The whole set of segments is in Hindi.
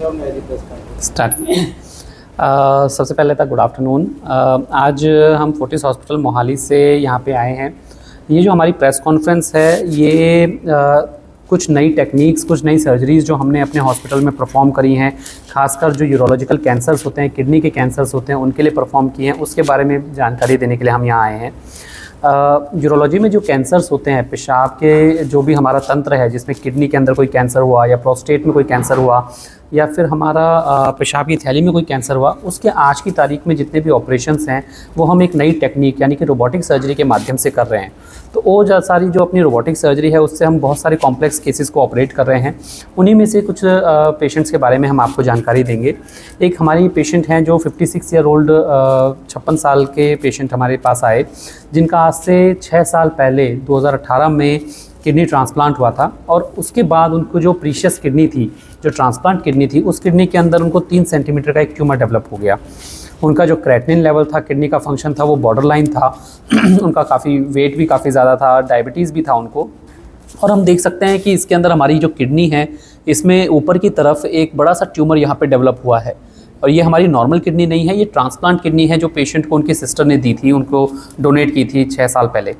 स्टार्ट। सबसे पहले तो गुड आफ्टरनून। आज हम फोर्टिस हॉस्पिटल मोहाली से यहाँ पे आए हैं। ये जो हमारी प्रेस कॉन्फ्रेंस है ये कुछ नई टेक्निक्स, कुछ नई सर्जरीज़ जो हमने अपने हॉस्पिटल में परफॉर्म करी हैं, खासकर जो यूरोलॉजिकल कैंसर्स होते हैं, किडनी के कैंसर्स होते हैं, उनके लिए परफॉर्म किए हैं, उसके बारे में जानकारी देने के लिए हम यहाँ आए हैं। यूरोलॉजी में जो कैंसर्स होते हैं, पेशाब के जो भी हमारा तंत्र है, जिसमें किडनी के अंदर कोई कैंसर हुआ या प्रोस्टेट में कोई कैंसर हुआ या फिर हमारा पेशाब की थैली में कोई कैंसर हुआ, उसके आज की तारीख में जितने भी ऑपरेशंस हैं वो हम एक नई टेक्निक यानी कि रोबोटिक सर्जरी के माध्यम से कर रहे हैं। तो वो सारी जो अपनी रोबोटिक सर्जरी है उससे हम बहुत सारे कॉम्प्लेक्स केसेस को ऑपरेट कर रहे हैं। उन्हीं में से कुछ पेशेंट्स के बारे में हम आपको जानकारी देंगे। एक हमारी पेशेंट हैं जो 56 ईयर ओल्ड 56 साल के पेशेंट हमारे पास आए, जिनका आज से 6 साल पहले 2018 में किडनी ट्रांसप्लांट हुआ था और उसके बाद उनको जो प्रीशियस किडनी थी, जो ट्रांसप्लांट किडनी थी, उस किडनी के अंदर उनको 3 सेंटीमीटर का एक ट्यूमर डेवलप हो गया। उनका जो क्रेटिनिन लेवल था, किडनी का फंक्शन था, वो बॉर्डर लाइन था। उनका काफ़ी वेट भी काफ़ी ज़्यादा था, डायबिटीज़ भी था उनको। और हम देख सकते हैं कि इसके अंदर हमारी जो किडनी है, इसमें ऊपर की तरफ एक बड़ा सा ट्यूमर यहाँ पे डेवलप हुआ है। और ये हमारी नॉर्मल किडनी नहीं है, ये ट्रांसप्लांट किडनी है जो पेशेंट को उनकी सिस्टर ने दी थी, उनको डोनेट की थी 6 साल पहले।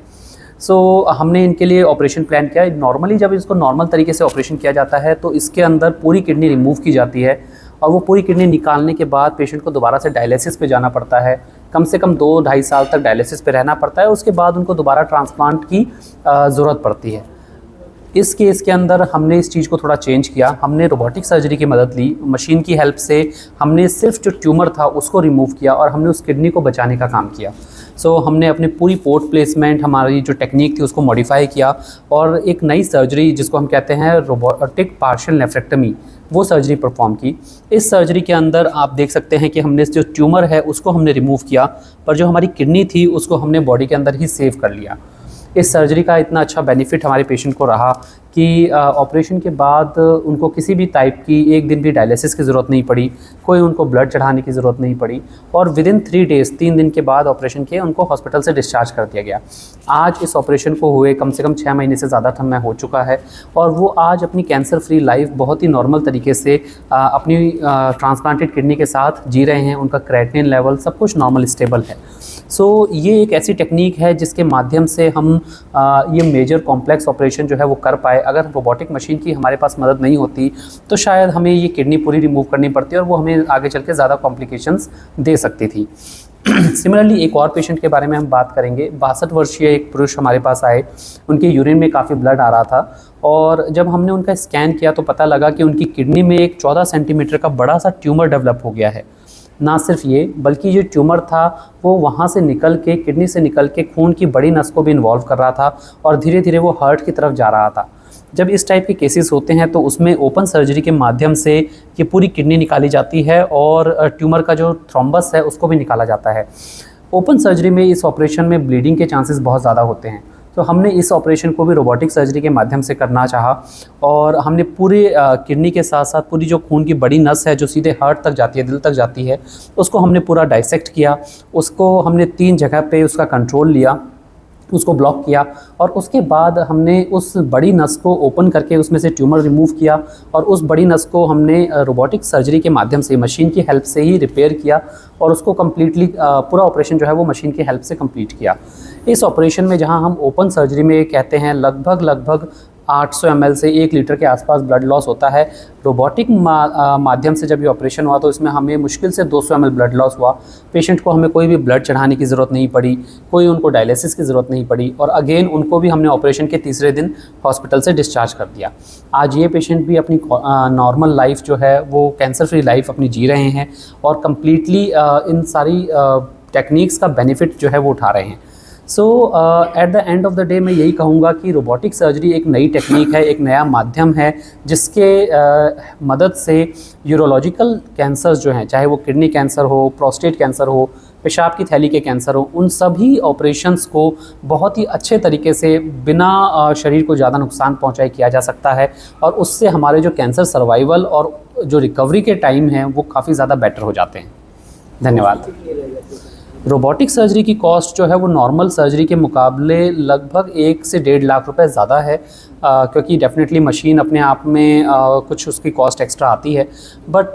हमने इनके लिए ऑपरेशन प्लान किया। नॉर्मली जब इसको नॉर्मल तरीके से ऑपरेशन किया जाता है तो इसके अंदर पूरी किडनी रिमूव की जाती है और वो पूरी किडनी निकालने के बाद पेशेंट को दोबारा से डायलिसिस पे जाना पड़ता है। कम से कम 2-2.5 साल तक डायलिसिस पे रहना पड़ता है। उसके बाद उनको दोबारा ट्रांसप्लांट की ज़रूरत पड़ती है। इस केस के अंदर हमने इस चीज़ को थोड़ा चेंज किया। हमने रोबोटिक सर्जरी की मदद ली। मशीन की हेल्प से हमने सिर्फ जो ट्यूमर था उसको रिमूव किया और हमने उस किडनी को बचाने का काम किया। हमने अपनी पूरी पोर्ट प्लेसमेंट, हमारी जो टेक्निक थी उसको मॉडिफाई किया और एक नई सर्जरी जिसको हम कहते हैं रोबोटिक पार्शियल नेफ्रेक्टमी, वो सर्जरी परफॉर्म की। इस सर्जरी के अंदर आप देख सकते हैं कि हमने जो ट्यूमर है उसको हमने रिमूव किया, पर जो हमारी किडनी थी उसको हमने बॉडी के अंदर ही सेव कर लिया। इस सर्जरी का इतना अच्छा बेनिफिट हमारे पेशेंट को रहा कि ऑपरेशन के बाद उनको किसी भी टाइप की एक दिन भी डायलिसिस की ज़रूरत नहीं पड़ी, कोई उनको ब्लड चढ़ाने की ज़रूरत नहीं पड़ी और विदिन 3 डेज़ 3 दिन के बाद ऑपरेशन के उनको हॉस्पिटल से डिस्चार्ज कर दिया गया। आज इस ऑपरेशन को हुए कम से कम 6 महीने से ज़्यादा समय हो चुका है और वो आज अपनी कैंसर फ्री लाइफ बहुत ही नॉर्मल तरीके से अपनी ट्रांसप्लांटेड किडनी के साथ जी रहे हैं। उनका क्रेटिनिन लेवल सब कुछ नॉर्मल स्टेबल है। ये एक ऐसी टेक्निक है जिसके माध्यम से हम ये मेजर कॉम्प्लेक्स ऑपरेशन जो है वो कर पाए। अगर रोबोटिक मशीन की हमारे पास मदद नहीं होती तो शायद हमें ये किडनी पूरी रिमूव करनी पड़ती और वो हमें आगे चल के ज़्यादा कॉम्प्लिकेशंस दे सकती थी। सिमिलरली एक और पेशेंट के बारे में हम बात करेंगे। 62 वर्षीय एक पुरुष हमारे पास आए। उनके यूरिन में काफ़ी ब्लड आ रहा था और जब हमने उनका स्कैन किया तो पता लगा कि उनकी किडनी में एक 14 सेंटीमीटर का बड़ा सा ट्यूमर डेवलप हो गया है। ना सिर्फ ये, बल्कि जो ट्यूमर था वो वहाँ से निकल के, किडनी से निकल के खून की बड़ी नस को भी इन्वॉल्व कर रहा था और धीरे धीरे वो हार्ट की तरफ जा रहा था। जब इस टाइप के केसेस होते हैं तो उसमें ओपन सर्जरी के माध्यम से ये पूरी किडनी निकाली जाती है और ट्यूमर का जो थ्रोम्बस है उसको भी निकाला जाता है। ओपन सर्जरी में इस ऑपरेशन में ब्लीडिंग के चांसेस बहुत ज़्यादा होते हैं, तो हमने इस ऑपरेशन को भी रोबोटिक सर्जरी के माध्यम से करना चाहा और हमने पूरे किडनी के साथ साथ पूरी जो खून की बड़ी नस है जो सीधे हार्ट तक जाती है, दिल तक जाती है, उसको हमने पूरा डाइसेक्ट किया। उसको हमने 3 जगह पे उसका कंट्रोल लिया, उसको ब्लॉक किया और उसके बाद हमने उस बड़ी नस को ओपन करके उसमें से ट्यूमर रिमूव किया और उस बड़ी नस को हमने रोबोटिक सर्जरी के माध्यम से, मशीन की हेल्प से ही रिपेयर किया और उसको कम्प्लीटली पूरा ऑपरेशन जो है वो मशीन की हेल्प से कंप्लीट किया। इस ऑपरेशन में जहां हम ओपन सर्जरी में कहते हैं लगभग 800 ml से 1 लीटर के आसपास ब्लड लॉस होता है, रोबोटिक माध्यम से जब ये ऑपरेशन हुआ तो इसमें हमें मुश्किल से 200 ml ब्लड लॉस हुआ। पेशेंट को हमें कोई भी ब्लड चढ़ाने की ज़रूरत नहीं पड़ी, कोई उनको डायलिसिस की ज़रूरत नहीं पड़ी और अगेन उनको भी हमने ऑपरेशन के तीसरे दिन हॉस्पिटल से डिस्चार्ज कर दिया। आज ये पेशेंट भी अपनी नॉर्मल लाइफ जो है वो कैंसर फ्री लाइफ अपनी जी रहे हैं और कम्प्लीटली इन सारी टेक्निक्स का बेनिफिट जो है वो उठा रहे हैं। At the end of the day मैं यही कहूँगा कि रोबोटिक सर्जरी एक नई टेक्निक है, एक नया माध्यम है जिसके मदद से यूरोलॉजिकल कैंसर्स जो हैं, चाहे वो किडनी कैंसर हो, प्रोस्टेट कैंसर हो, पेशाब की थैली के कैंसर हो, उन सभी ऑपरेशंस को बहुत ही अच्छे तरीके से बिना शरीर को ज़्यादा नुकसान पहुँचाए किया जा सकता है और उससे हमारे जो कैंसर सर्वाइवल और जो रिकवरी के टाइम हैं वो काफ़ी ज़्यादा बेटर हो जाते हैं। धन्यवाद। रोबोटिक सर्जरी की कॉस्ट जो है वो नॉर्मल सर्जरी के मुकाबले लगभग 1 से 1.5 लाख रुपए ज़्यादा है, क्योंकि डेफिनेटली मशीन अपने आप में कुछ उसकी कॉस्ट एक्स्ट्रा आती है। बट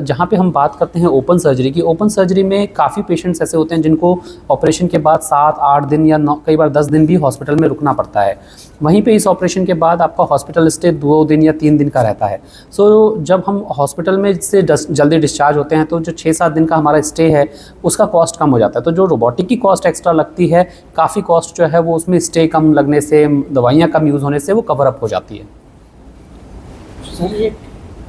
जहाँ पे हम बात करते हैं ओपन सर्जरी की, ओपन सर्जरी में काफ़ी पेशेंट्स ऐसे होते हैं जिनको ऑपरेशन के बाद 7-8 दिन या कई बार 10 दिन भी हॉस्पिटल में रुकना पड़ता है। वहीं पे इस ऑपरेशन के बाद आपका हॉस्पिटल स्टे 2 दिन या 3 दिन का रहता है। सो जब हम हॉस्पिटल में से जल्दी डिस्चार्ज होते हैं तो जो 6-7 दिन का हमारा स्टे है उसका कॉस्ट कम हो जाता है। तो जो रोबोटिक की कॉस्ट एक्स्ट्रा लगती है, काफ़ी कॉस्ट जो है वो उसमें स्टे कम लगने से, दवाइयाँ कम यूज़ होने से वो कवर अप हो जाती है। सर ये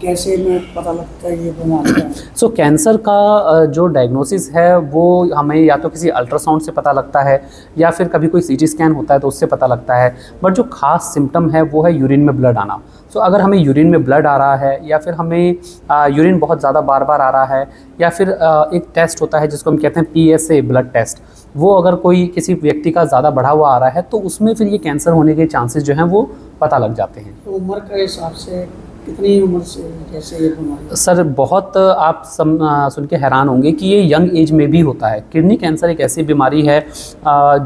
कैसे में पता लगता है ये बीमारी है? सो कैंसर का जो डायग्नोसिस है वो हमें या तो किसी अल्ट्रासाउंड से पता लगता है या फिर कभी कोई सीटी स्कैन होता है तो उससे पता लगता है। बट जो खास सिम्टम है वो है यूरिन में ब्लड आना। सो अगर हमें यूरिन में ब्लड आ रहा है या फिर हमें यूरिन बहुत ज़्यादा बार बार आ रहा है, या फिर एक टेस्ट होता है जिसको हम कहते हैं PSA ब्लड टेस्ट, वो अगर कोई किसी व्यक्ति का ज़्यादा बढ़ा हुआ आ रहा है तो उसमें फिर ये कैंसर होने के चांसेस जो हैं वो पता लग जाते हैं। तो उम्र के हिसाब से कितनी उम्र से जैसे ये बीमारी? सर बहुत आप सुन के हैरान होंगे कि ये यंग एज में भी होता है। किडनी कैंसर एक ऐसी बीमारी है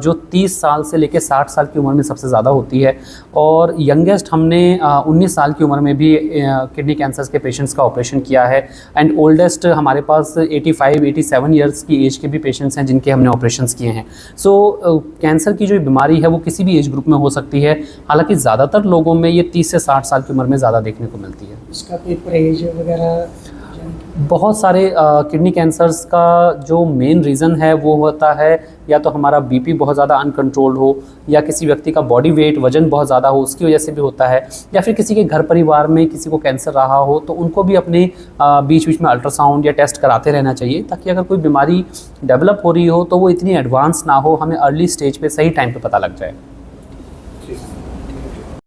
जो 30 साल से लेकर 60 साल की उम्र में सबसे ज़्यादा होती है, और यंगेस्ट हमने 19 साल की उम्र में भी किडनी कैंसर के पेशेंट्स का ऑपरेशन किया है। एंड ओल्डेस्ट हमारे पास 85-87 ईयर्स की एज के भी पेशेंट्स हैं जिनके हमने ऑपरेशंस किए हैं। सो कैंसर की जो बीमारी है वो किसी भी एज ग्रुप में हो सकती है, हालांकि ज़्यादातर लोगों में ये 30 से 60 साल की उम्र में ज़्यादा देखने को मिलती है। इसका कोई परहेज वगैरह? बहुत सारे किडनी कैंसर्स का जो मेन रीज़न है वो होता है या तो हमारा बीपी बहुत ज़्यादा अनकंट्रोल्ड हो, या किसी व्यक्ति का बॉडी वेट वज़न बहुत ज़्यादा हो, उसकी वजह से भी होता है, या फिर किसी के घर परिवार में किसी को कैंसर रहा हो तो उनको भी अपने बीच बीच में अल्ट्रासाउंड या टेस्ट कराते रहना चाहिए, ताकि अगर कोई बीमारी डेवलप हो रही हो तो वो इतनी एडवांस ना हो, हमें अर्ली स्टेज पे सही टाइम पे पता लग जाए।